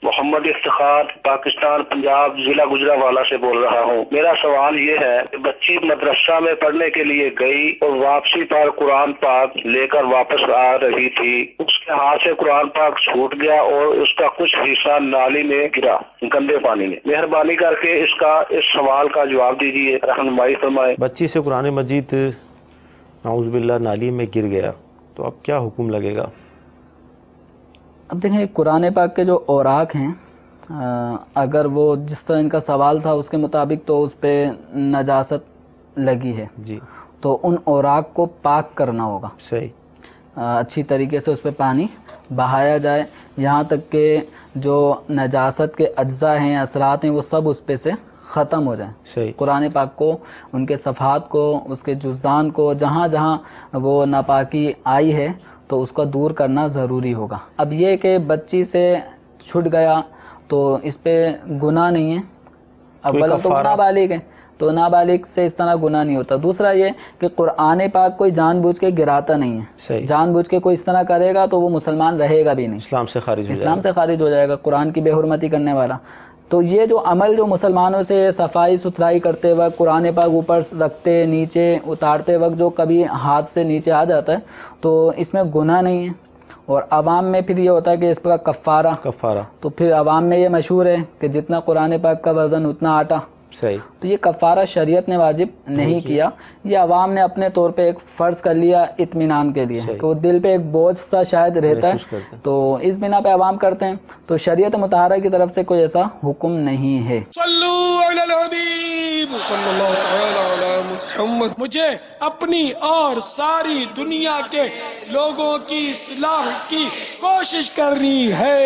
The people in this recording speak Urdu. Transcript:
محمد افتخار پاکستان پنجاب ضلع گجرانوالہ سے بول رہا ہوں۔ میرا سوال یہ ہے کہ بچی مدرسہ میں پڑھنے کے لیے گئی اور واپسی پر قرآن پاک لے کر واپس آ رہی تھی، اس کے ہاتھ سے قرآن پاک چھوٹ گیا اور اس کا کچھ حصہ نالی میں گرا گندے پانی میں۔ مہربانی کر کے اس سوال کا جواب دیجیے، رہنمائی فرمائے۔ بچی سے قرآن مجید نعوذ باللہ نالی میں گر گیا تو اب کیا حکم لگے گا؟ اب دیکھیں قرآن پاک کے جو اوراق ہیں، اگر وہ جس طرح ان کا سوال تھا اس کے مطابق تو اس پہ نجاست لگی ہے جی، تو ان اوراق کو پاک کرنا ہوگا، صحیح، اچھی طریقے سے اس پہ پانی بہایا جائے یہاں تک کہ جو نجاست کے اجزاء ہیں، اثرات ہیں، وہ سب اس پہ سے ختم ہو جائیں۔ صحیح، قرآن پاک کو، ان کے صفحات کو، اس کے جزدان کو، جہاں جہاں وہ ناپاکی آئی ہے تو اس کو دور کرنا ضروری ہوگا۔ اب یہ کہ بچی سے چھٹ گیا تو اس پہ گناہ نہیں ہے، اولا تو وہ نابالغ ہے تو نابالغ سے اس طرح گناہ نہیں ہوتا۔ دوسرا یہ کہ قرآن پاک کوئی جان بوجھ کے گراتا نہیں ہے، جان بوجھ کے کوئی اس طرح کرے گا تو وہ مسلمان رہے گا بھی نہیں، اسلام سے خارج ہو جائے گا، قرآن کی بے حرمتی کرنے والا۔ تو یہ جو عمل جو مسلمانوں سے صفائی ستھرائی کرتے وقت قرآن پاک اوپر رکھتے نیچے اتارتے وقت جو کبھی ہاتھ سے نیچے آ جاتا ہے تو اس میں گناہ نہیں ہے۔ اور عوام میں پھر یہ ہوتا ہے کہ اس کا کفارہ، تو پھر عوام میں یہ مشہور ہے کہ جتنا قرآن پاک کا وزن اتنا آٹا، صحیح، تو یہ کفارہ شریعت نے واجب نہیں کیا، یہ عوام نے اپنے طور پہ ایک فرض کر لیا اطمینان کے لیے کہ وہ دل پہ ایک بوجھ سا شاید رہتا ہے تو اس بنا پہ عوام کرتے ہیں، تو شریعت مطہرہ کی طرف سے کوئی ایسا حکم نہیں ہے۔ صلو علی الحبیب صلی اللہ تعالی علی محمد۔ مجھے اپنی اور ساری دنیا کے لوگوں کی اصلاح کی کوشش کرنی ہے۔